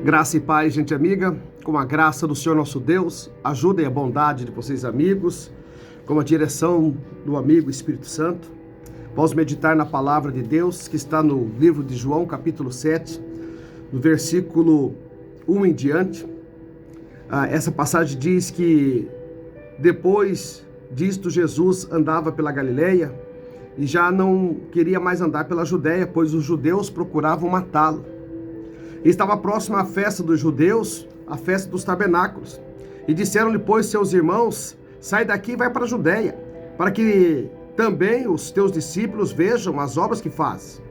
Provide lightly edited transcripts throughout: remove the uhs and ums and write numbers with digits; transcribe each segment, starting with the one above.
Graça e paz, gente amiga, com a graça do Senhor nosso Deus, ajuda e a bondade de vocês amigos, com a direção do amigo Espírito Santo, vamos meditar na palavra de Deus que está no livro de João, capítulo 7, no versículo 1 em diante. Essa passagem diz que depois disto Jesus andava pela Galileia e já não queria mais andar pela Judéia, pois os judeus procuravam matá-lo. Estava próxima à festa dos judeus, a festa dos tabernáculos. E disseram-lhe, pois, seus irmãos, sai daqui e vai para a Judéia, para que também os teus discípulos vejam as obras que fazes.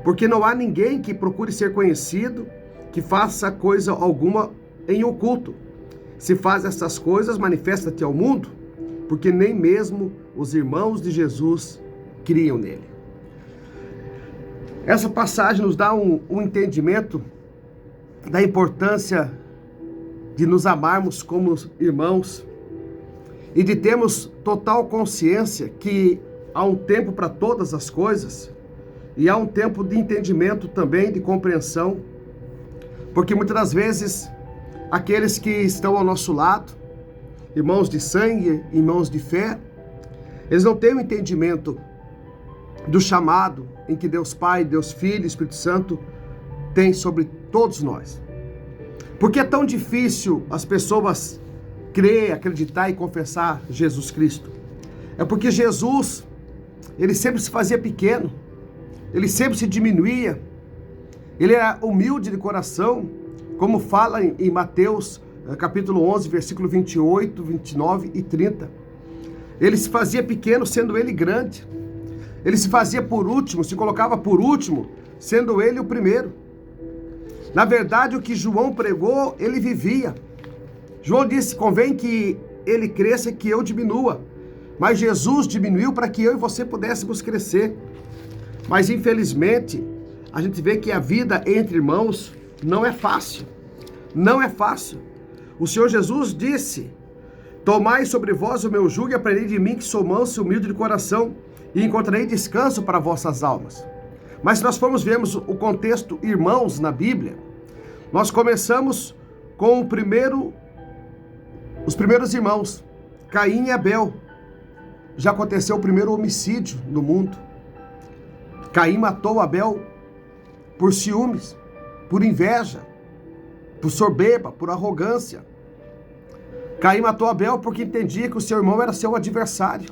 Porque não há ninguém que procure ser conhecido, que faça coisa alguma em oculto. Se faz essas coisas, manifesta-te ao mundo, porque nem mesmo os irmãos de Jesus criam nele. Essa passagem nos dá um entendimento da importância de nos amarmos como irmãos e de termos total consciência que há um tempo para todas as coisas e há um tempo de entendimento também, de compreensão, porque muitas das vezes aqueles que estão ao nosso lado, irmãos de sangue, irmãos de fé, eles não têm o entendimento do chamado em que Deus Pai, Deus Filho, Espírito Santo tem sobre todos nós. Por que é tão difícil as pessoas crer, acreditar e confessar Jesus Cristo? É porque Jesus, ele sempre se fazia pequeno, ele sempre se diminuía, ele era humilde de coração, como fala em Mateus, capítulo 11, versículo 28, 29 e 30. Ele se fazia pequeno, sendo ele grande. Ele se fazia por último, se colocava por último, sendo ele o primeiro. Na verdade, o que João pregou, ele vivia. João disse, convém que ele cresça e que eu diminua. Mas Jesus diminuiu para que eu e você pudéssemos crescer. Mas infelizmente, a gente vê que a vida entre irmãos não é fácil. Não é fácil. O Senhor Jesus disse, tomai sobre vós o meu jugo e aprendei de mim que sou manso e humilde de coração, e encontrarei descanso para vossas almas. Mas se nós formos vermos o contexto irmãos na Bíblia, nós começamos com os primeiros irmãos, Caim e Abel. Já aconteceu o primeiro homicídio no mundo. Caim matou Abel por ciúmes, por inveja, por soberba, por arrogância. Caim matou Abel porque entendia que o seu irmão era seu adversário.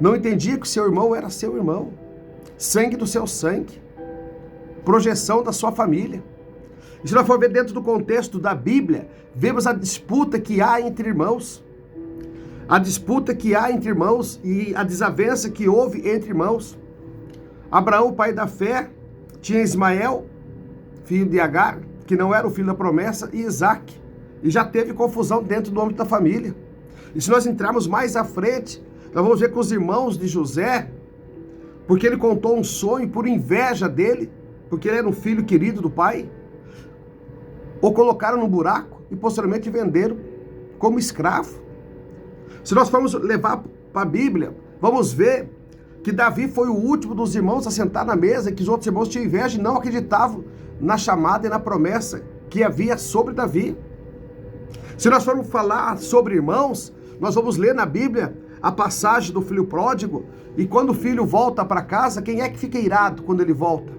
Não entendia que o seu irmão era seu irmão. Sangue do seu sangue, projeção da sua família. E se nós for ver dentro do contexto da Bíblia, vemos a disputa que há entre irmãos. A disputa que há entre irmãos e a desavença que houve entre irmãos. Abraão, pai da fé, tinha Ismael, filho de Agar, que não era o filho da promessa, e Isaac. E já teve confusão dentro do âmbito da família. E se nós entrarmos mais à frente, nós vamos ver com os irmãos de José, porque ele contou um sonho por inveja dele, porque ele era um filho querido do pai, o colocaram no buraco e posteriormente venderam como escravo. Se nós formos levar para a Bíblia, vamos ver que Davi foi o último dos irmãos a sentar na mesa, e que os outros irmãos tinham inveja e não acreditavam na chamada e na promessa que havia sobre Davi. Se nós formos falar sobre irmãos, nós vamos ler na Bíblia a passagem do filho pródigo, e quando o filho volta para casa, quem é que fica irado quando ele volta?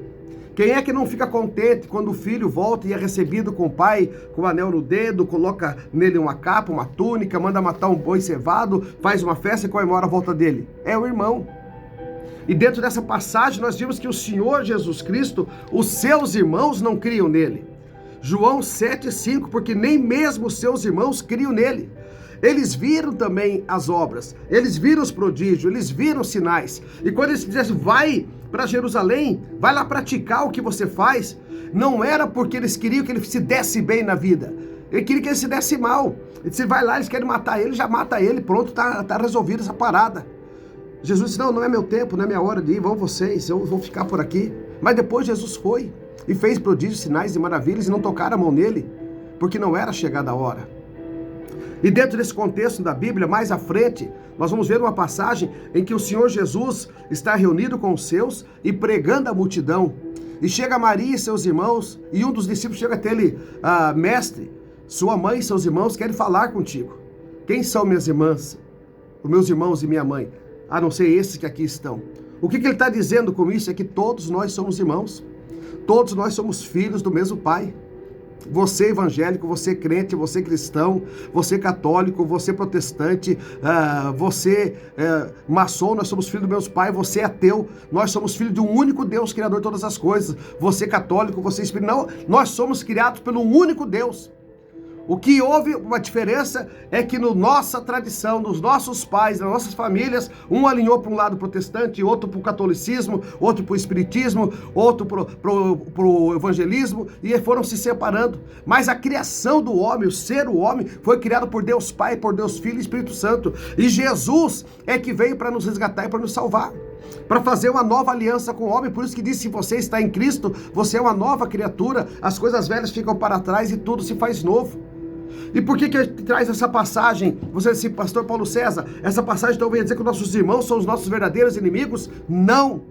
Quem é que não fica contente quando o filho volta e é recebido com o pai, com o anel no dedo, coloca nele uma capa, uma túnica, manda matar um boi cevado, faz uma festa e comemora a volta dele? É o irmão. E dentro dessa passagem nós vimos que o Senhor Jesus Cristo, os seus irmãos não criam nele. João 7,5, porque nem mesmo os seus irmãos criam nele. Eles viram também as obras, eles viram os prodígios, eles viram os sinais. E quando eles dissessem, vai para Jerusalém, vai lá praticar o que você faz, não era porque eles queriam que ele se desse bem na vida. Ele queria que ele se desse mal. Ele disse, vai lá, eles querem matar ele, já mata ele, pronto, tá resolvida essa parada. Jesus disse, não é meu tempo, não é minha hora de ir, vão vocês, eu vou ficar por aqui. Mas depois Jesus foi e fez prodígios, sinais e maravilhas e não tocaram a mão nele, porque não era chegada a hora. E dentro desse contexto da Bíblia, mais à frente, nós vamos ver uma passagem em que o Senhor Jesus está reunido com os seus e pregando à multidão. E chega Maria e seus irmãos, e um dos discípulos chega até ele, mestre, sua mãe e seus irmãos querem falar contigo. Quem são minhas irmãs, os meus irmãos e minha mãe, a não ser esses que aqui estão? O que ele está dizendo com isso é que todos nós somos irmãos, todos nós somos filhos do mesmo Pai. Você evangélico, você crente, você cristão, você católico, você protestante, você maçom, nós somos filhos do mesmo Pai, você ateu, nós somos filhos de um único Deus, Criador de todas as coisas. Você católico, você espírita, não, nós somos criados pelo único Deus. O que houve uma diferença é que na nossa tradição, nos nossos pais, nas nossas famílias, um alinhou para um lado protestante, outro para o catolicismo, outro para o espiritismo, outro para o evangelismo, e foram se separando. Mas a criação do homem, o homem, foi criado por Deus Pai, por Deus Filho e Espírito Santo. E Jesus é que veio para nos resgatar e para nos salvar, para fazer uma nova aliança com o homem. Por isso que diz, se você está em Cristo, você é uma nova criatura, as coisas velhas ficam para trás e tudo se faz novo. E por que traz essa passagem? Você disse, pastor Paulo César, essa passagem então vem dizer que nossos irmãos são os nossos verdadeiros inimigos? Não,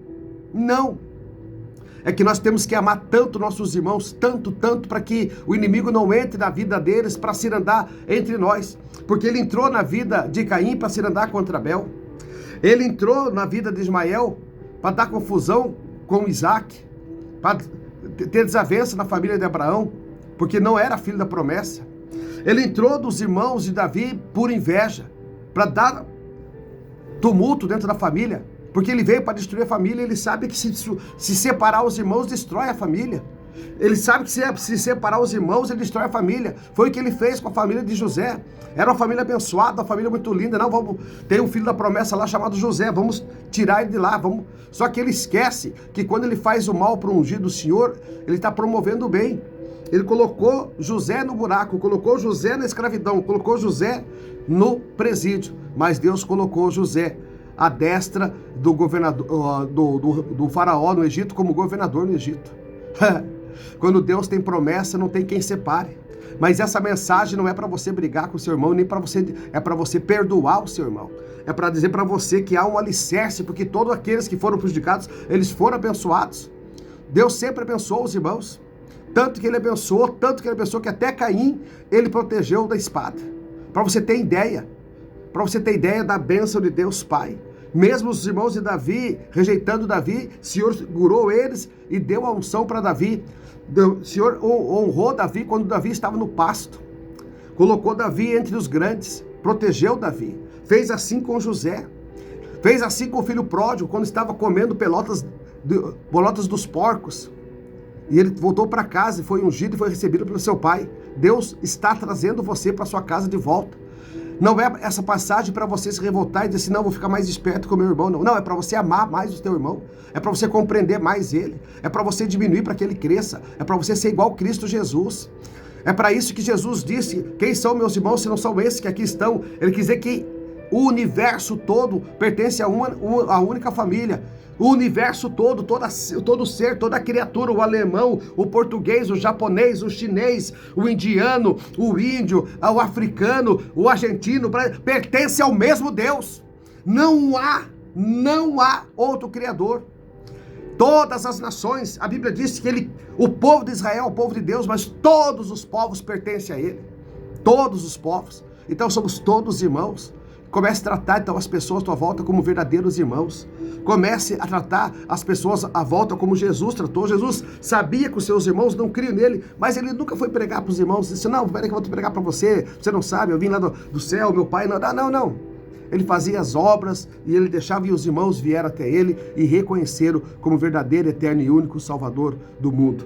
não. É que nós temos que amar tanto nossos irmãos, tanto, para que o inimigo não entre na vida deles para se andar entre nós. Porque ele entrou na vida de Caim para se andar contra Abel. Ele entrou na vida de Ismael para dar confusão com Isaac, para ter desavença na família de Abraão, porque não era filho da promessa. Ele entrou dos irmãos de Davi por inveja, para dar tumulto dentro da família, porque ele veio para destruir a família. Ele sabe que se separar os irmãos, destrói a família. Ele sabe que se separar os irmãos, ele destrói a família. Foi o que ele fez com a família de José. Era uma família abençoada, uma família muito linda. Não, vamos ter um filho da promessa lá chamado José, vamos tirar ele de lá. Só que ele esquece que quando ele faz o mal para o ungido do Senhor, ele está promovendo o bem. Ele colocou José no buraco, colocou José na escravidão, colocou José no presídio. Mas Deus colocou José à destra do governador, do faraó no Egito, como governador no Egito. Quando Deus tem promessa, não tem quem separe. Mas essa mensagem não é para você brigar com o seu irmão, nem para você, é para você perdoar o seu irmão. É para dizer para você que há um alicerce, porque todos aqueles que foram prejudicados, eles foram abençoados. Deus sempre abençoou os irmãos. Tanto que ele abençoou que até Caim ele protegeu da espada. Para você ter ideia da bênção de Deus Pai. Mesmo os irmãos de Davi, rejeitando Davi, o Senhor segurou eles e deu a unção para Davi. O Senhor honrou Davi quando Davi estava no pasto. Colocou Davi entre os grandes, protegeu Davi. Fez assim com José. Fez assim com o filho pródigo, quando estava comendo bolotas dos porcos. E ele voltou para casa e foi ungido e foi recebido pelo seu pai. Deus está trazendo você para sua casa de volta. Não é essa passagem para você se revoltar e dizer assim, não, vou ficar mais esperto com o meu irmão. Não, é para você amar mais o teu irmão. É para você compreender mais ele. É para você diminuir para que ele cresça. É para você ser igual a Cristo Jesus. É para isso que Jesus disse, quem são meus irmãos se não são esses que aqui estão? Ele quis dizer que o universo todo pertence a uma única família. O universo todo, todo ser, toda criatura, o alemão, o português, o japonês, o chinês, o indiano, o índio, o africano, o argentino, pertence ao mesmo Deus. Não há outro Criador. Todas as nações, a Bíblia diz que o povo de Israel é o povo de Deus, mas todos os povos pertencem a Ele. Todos os povos. Então somos todos irmãos. Comece a tratar então as pessoas à tua volta como verdadeiros irmãos. Comece a tratar as pessoas à volta como Jesus tratou. Jesus sabia que os seus irmãos não criam nele, mas ele nunca foi pregar para os irmãos. Disse, não, peraí que eu vou te pregar para você. Você não sabe, eu vim lá do céu, meu pai. Não. Ele fazia as obras e ele deixava que os irmãos vieram até ele e reconheceram como verdadeiro, eterno e único Salvador do mundo.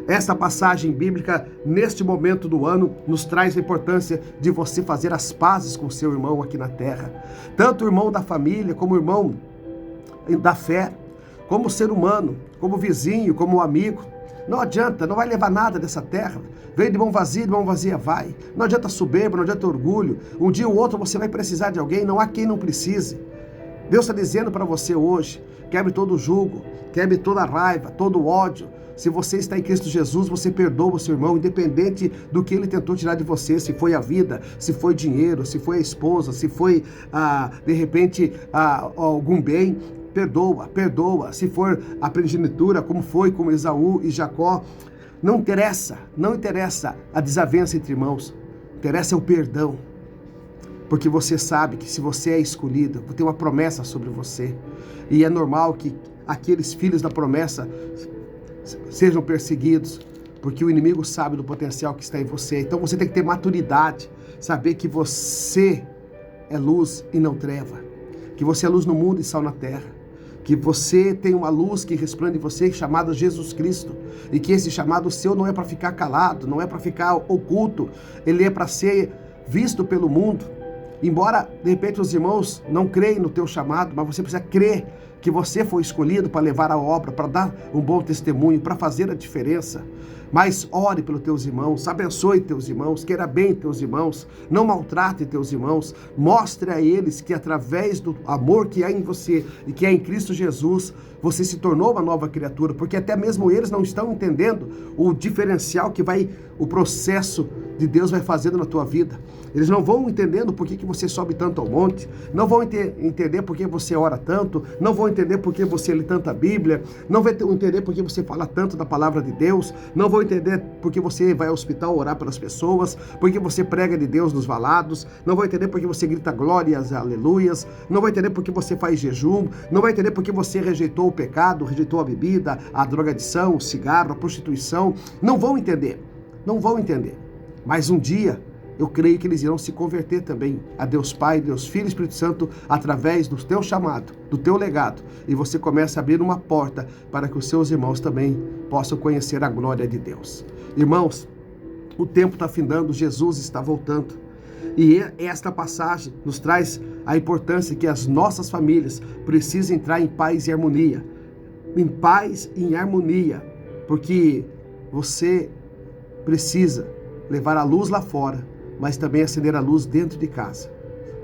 Esta passagem bíblica, neste momento do ano, nos traz a importância de você fazer as pazes com o seu irmão aqui na terra. Tanto o irmão da família, como o irmão da fé, como ser humano, como vizinho, como amigo. Não adianta, não vai levar nada dessa terra. Vem de mão vazia vai. Não adianta soberba, não adianta orgulho. Um dia ou outro você vai precisar de alguém, não há quem não precise. Deus está dizendo para você hoje, quebre todo o jugo, quebre toda a raiva, todo o ódio. Se você está em Cristo Jesus, você perdoa o seu irmão, independente do que ele tentou tirar de você, se foi a vida, se foi dinheiro, se foi a esposa, se foi, de repente, algum bem. perdoa, perdoa. Se for a primogenitura, como foi com Esaú e Jacó, não interessa a desavença entre irmãos, interessa o perdão. Porque você sabe que se você é escolhido, tem uma promessa sobre você. E é normal que aqueles filhos da promessa sejam perseguidos, porque o inimigo sabe do potencial que está em você. Então você tem que ter maturidade, saber que você é luz e não treva, que você é luz no mundo e sal na terra, que você tem uma luz que resplende em você, chamada Jesus Cristo, e que esse chamado seu não é para ficar calado, não é para ficar oculto, ele é para ser visto pelo mundo. Embora, de repente, os irmãos não creem no teu chamado, mas você precisa crer que você foi escolhido para levar a obra, para dar um bom testemunho, para fazer a diferença. Mas ore pelos teus irmãos, abençoe teus irmãos, queira bem teus irmãos, não maltrate teus irmãos, mostre a eles que através do amor que há em você e que é em Cristo Jesus, você se tornou uma nova criatura, porque até mesmo eles não estão entendendo o diferencial que o processo de Deus vai fazendo na tua vida. Eles não vão entendendo por que você sobe tanto ao monte, não vão entender por que você ora tanto, não vão entender por que você lê tanta Bíblia, não vão entender por que você fala tanto da palavra de Deus, não vão entender por que você vai ao hospital orar pelas pessoas, por que você prega de Deus nos valados, não vão entender por que você grita glórias, aleluias, não vão entender por que você faz jejum, não vão entender por que você rejeitou o pecado, rejeitou a bebida, a drogadição, o cigarro, a prostituição, não vão entender. Mas um dia, eu creio que eles irão se converter também a Deus Pai, Deus Filho e Espírito Santo através do teu chamado, do teu legado. E você começa a abrir uma porta para que os seus irmãos também possam conhecer a glória de Deus. Irmãos, o tempo está findando, Jesus está voltando. E esta passagem nos traz a importância que as nossas famílias precisam entrar em paz e harmonia. Em paz e em harmonia. Porque você precisa levar a luz lá fora, mas também acender a luz dentro de casa.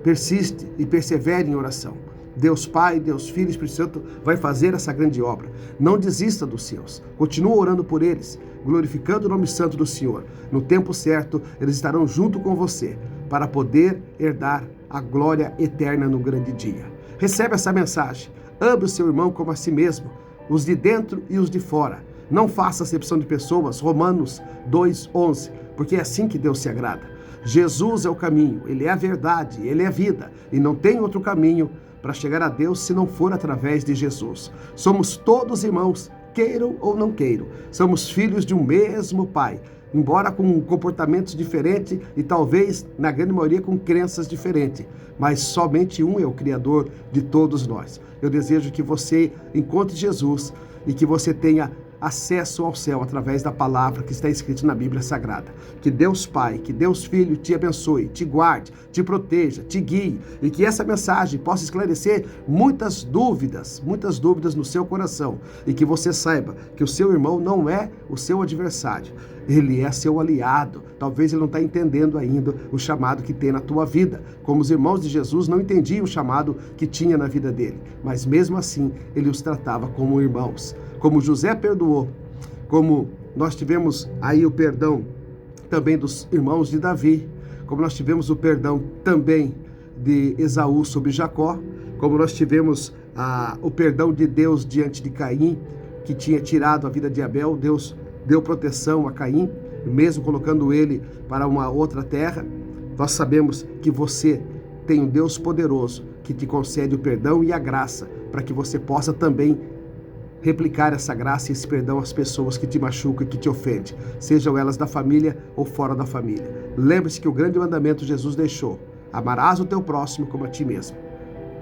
Persiste e persevere em oração. Deus Pai, Deus Filho e Espírito Santo vai fazer essa grande obra. Não desista dos seus. Continua orando por eles, glorificando o nome santo do Senhor. No tempo certo, eles estarão junto com você para poder herdar a glória eterna no grande dia. Recebe essa mensagem. Ame o seu irmão como a si mesmo, os de dentro e os de fora. Não faça acepção de pessoas. Romanos 2:11. Porque é assim que Deus se agrada. Jesus é o caminho, Ele é a verdade, Ele é a vida. E não tem outro caminho para chegar a Deus se não for através de Jesus. Somos todos irmãos, queiram ou não queiram. Somos filhos de um mesmo Pai, embora com comportamentos diferentes e talvez, na grande maioria, com crenças diferentes. Mas somente um é o Criador de todos nós. Eu desejo que você encontre Jesus e que você tenha acesso ao céu através da palavra que está escrita na Bíblia Sagrada. Que Deus Pai, que Deus Filho te abençoe, te guarde, te proteja, te guie e que essa mensagem possa esclarecer muitas dúvidas no seu coração e que você saiba que o seu irmão não é o seu adversário, ele é seu aliado. Talvez ele não está entendendo ainda o chamado que tem na tua vida, como os irmãos de Jesus não entendiam o chamado que tinha na vida dele, mas mesmo assim ele os tratava como irmãos. Como José perdoou, como nós tivemos aí o perdão também dos irmãos de Davi, como nós tivemos o perdão também de Esaú sobre Jacó, como nós tivemos o perdão de Deus diante de Caim, que tinha tirado a vida de Abel. Deus deu proteção a Caim, mesmo colocando ele para uma outra terra. Nós sabemos que você tem um Deus poderoso que te concede o perdão e a graça para que você possa também replicar essa graça e esse perdão às pessoas que te machucam e que te ofendem, sejam elas da família ou fora da família. Lembre-se que o grande mandamento Jesus deixou: amarás o teu próximo como a ti mesmo.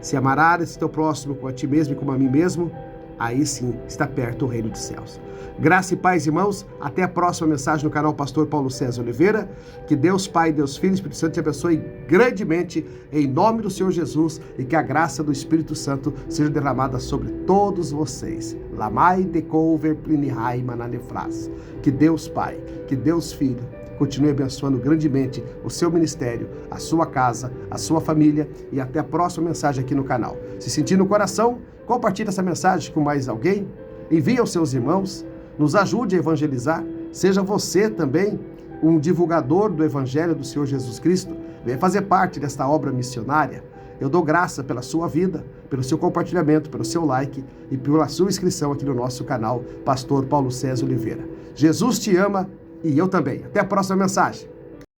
Se amarás o teu próximo como a ti mesmo e como a mim mesmo, aí sim está perto o reino dos céus. Graça e paz, irmãos. Até a próxima mensagem no canal Pastor Paulo César Oliveira. Que Deus Pai, Deus Filho e Espírito Santo te abençoe grandemente em nome do Senhor Jesus e que a graça do Espírito Santo seja derramada sobre todos vocês. Lamai decover plinihai mananefras. Que Deus Pai, que Deus Filho continue abençoando grandemente o seu ministério, a sua casa, a sua família e até a próxima mensagem aqui no canal. Se sentir no coração, compartilhe essa mensagem com mais alguém, envie aos seus irmãos, nos ajude a evangelizar, seja você também um divulgador do Evangelho do Senhor Jesus Cristo, venha fazer parte desta obra missionária. Eu dou graça pela sua vida, pelo seu compartilhamento, pelo seu like e pela sua inscrição aqui no nosso canal, Pastor Paulo César Oliveira. Jesus te ama e eu também. Até a próxima mensagem.